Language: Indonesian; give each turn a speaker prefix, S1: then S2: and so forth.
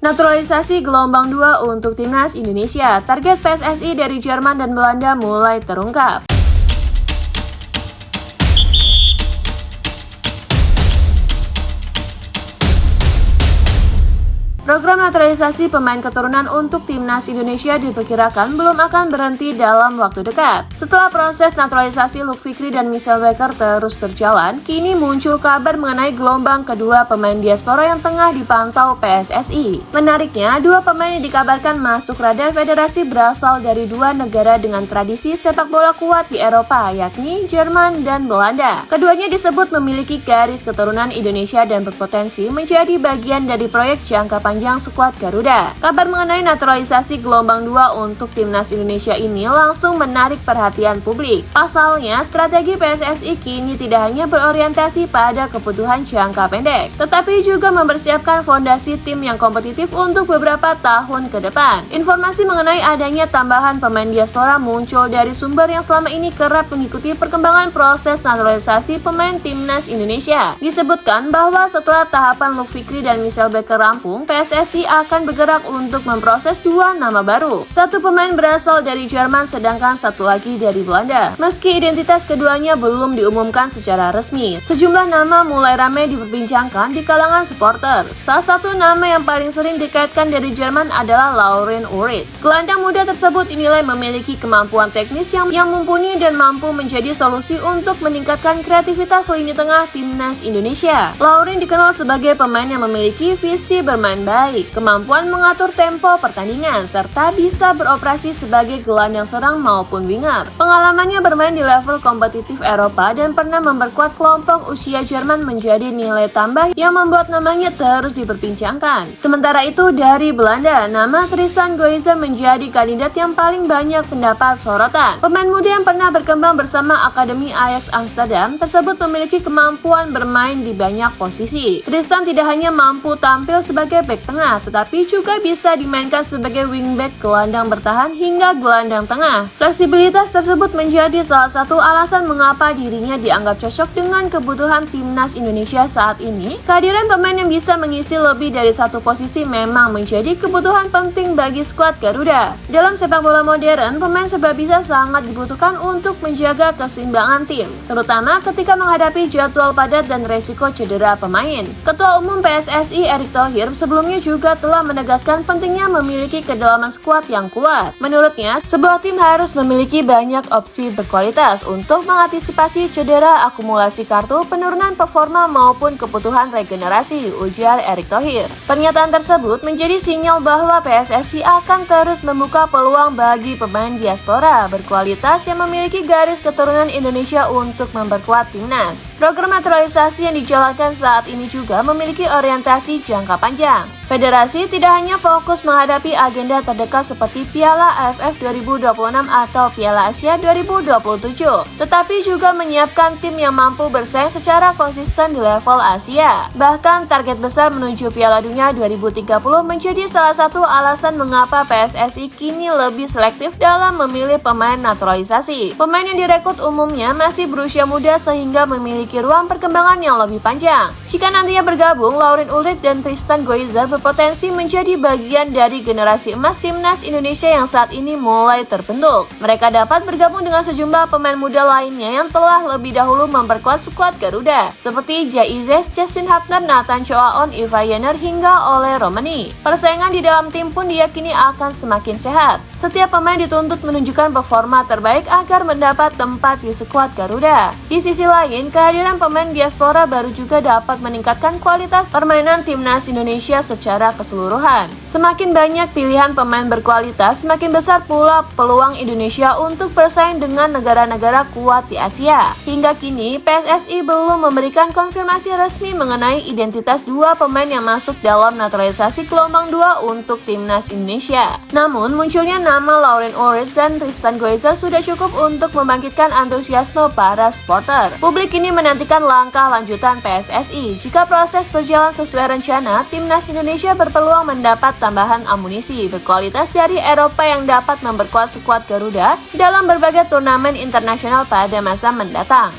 S1: Naturalisasi gelombang 2 untuk timnas Indonesia. Target PSSI dari Jerman dan Belanda mulai terungkap. Program naturalisasi pemain keturunan untuk timnas Indonesia diperkirakan belum akan berhenti dalam waktu dekat. Setelah proses naturalisasi Luke Fikri dan Michelle Baker terus berjalan, kini muncul kabar mengenai gelombang kedua pemain diaspora yang tengah dipantau PSSI. Menariknya, dua pemain yang dikabarkan masuk radar federasi berasal dari dua negara dengan tradisi sepak bola kuat di Eropa, yakni Jerman dan Belanda. Keduanya disebut memiliki garis keturunan Indonesia dan berpotensi menjadi bagian dari proyek jangka panjang skuad Garuda. Kabar mengenai naturalisasi gelombang 2 untuk timnas Indonesia ini langsung menarik perhatian publik. Pasalnya, strategi PSSI kini tidak hanya berorientasi pada kebutuhan jangka pendek, tetapi juga mempersiapkan fondasi tim yang kompetitif untuk beberapa tahun ke depan. Informasi mengenai adanya tambahan pemain diaspora muncul dari sumber yang selama ini kerap mengikuti perkembangan proses naturalisasi pemain timnas Indonesia. Disebutkan bahwa setelah tahapan Luke Fikri dan Michelle Baker rampung, PSSI akan bergerak untuk memproses dua nama baru. Satu pemain berasal dari Jerman sedangkan satu lagi dari Belanda. Meski identitas keduanya belum diumumkan secara resmi, sejumlah nama mulai ramai diperbincangkan di kalangan supporter. Salah satu nama yang paling sering dikaitkan dari Jerman adalah Laurens Ulreich. Gelandang muda tersebut dinilai memiliki kemampuan teknis yang mumpuni dan mampu menjadi solusi untuk meningkatkan kreativitas lini tengah timnas Indonesia. Laurens dikenal sebagai pemain yang memiliki visi bermain baik, kemampuan mengatur tempo pertandingan, serta bisa beroperasi sebagai gelandang serang maupun winger. Pengalamannya bermain di level kompetitif Eropa dan pernah memperkuat kelompok usia Jerman menjadi nilai tambah yang membuat namanya terus diperbincangkan. Sementara itu dari Belanda, nama Tristan Goizer menjadi kandidat yang paling banyak mendapat sorotan. Pemain muda yang pernah berkembang bersama Akademi Ajax Amsterdam tersebut memiliki kemampuan bermain di banyak posisi. Tristan tidak hanya mampu tampil sebagai back tengah, tetapi juga bisa dimainkan sebagai wingback, gelandang bertahan hingga gelandang tengah. Fleksibilitas tersebut menjadi salah satu alasan mengapa dirinya dianggap cocok dengan kebutuhan timnas Indonesia saat ini. Kehadiran pemain yang bisa mengisi lebih dari satu posisi memang menjadi kebutuhan penting bagi skuad Garuda. Dalam sepak bola modern, pemain serba bisa sangat dibutuhkan untuk menjaga keseimbangan tim, terutama ketika menghadapi jadwal padat dan resiko cedera pemain. Ketua Umum PSSI Erick Thohir sebelumnya juga telah menegaskan pentingnya memiliki kedalaman skuad yang kuat. Menurutnya, sebuah tim harus memiliki banyak opsi berkualitas untuk mengantisipasi cedera, akumulasi kartu, penurunan performa maupun kebutuhan regenerasi, ujar Erick Thohir. Pernyataan tersebut menjadi sinyal bahwa PSSI akan terus membuka peluang bagi pemain diaspora berkualitas yang memiliki garis keturunan Indonesia untuk memperkuat timnas. Program naturalisasi yang dijalankan saat ini juga memiliki orientasi jangka panjang. Federasi tidak hanya fokus menghadapi agenda terdekat seperti Piala AFF 2026 atau Piala Asia 2027, tetapi juga menyiapkan tim yang mampu bersaing secara konsisten di level Asia. Bahkan target besar menuju Piala Dunia 2030 menjadi salah satu alasan mengapa PSSI kini lebih selektif dalam memilih pemain naturalisasi. Pemain yang direkrut umumnya masih berusia muda sehingga memiliki ruang perkembangan yang lebih panjang. Jika nantinya bergabung, Laurens Ulreich dan Tristan Goizer berpotensi menjadi bagian dari generasi emas timnas Indonesia yang saat ini mulai terbentuk. Mereka dapat bergabung dengan sejumlah pemain muda lainnya yang telah lebih dahulu memperkuat skuad Garuda, seperti Jaizes, Justin Hapner, Nathan Choaon, Ivar Jenner, hingga Ole Romani. Persaingan di dalam tim pun diyakini akan semakin sehat. Setiap pemain dituntut menunjukkan performa terbaik agar mendapat tempat di skuad Garuda. Di sisi lain, kehadiran pemain diaspora baru juga dapat meningkatkan kualitas permainan timnas Indonesia secara keseluruhan. Semakin banyak pilihan pemain berkualitas, semakin besar pula peluang Indonesia untuk bersaing dengan negara-negara kuat di Asia. Hingga kini, PSSI belum memberikan konfirmasi resmi mengenai identitas dua pemain yang masuk dalam naturalisasi gelombang 2 untuk timnas Indonesia. Namun, munculnya nama Laurens Ulreich dan Tristan Goizer sudah cukup untuk membangkitkan antusiasme para supporter. Publik kini menantikan langkah lanjutan PSSI. Jika proses berjalan sesuai rencana, timnas Indonesia berpeluang mendapat tambahan amunisi berkualitas dari Eropa yang dapat memperkuat skuad Garuda dalam berbagai turnamen internasional pada masa mendatang.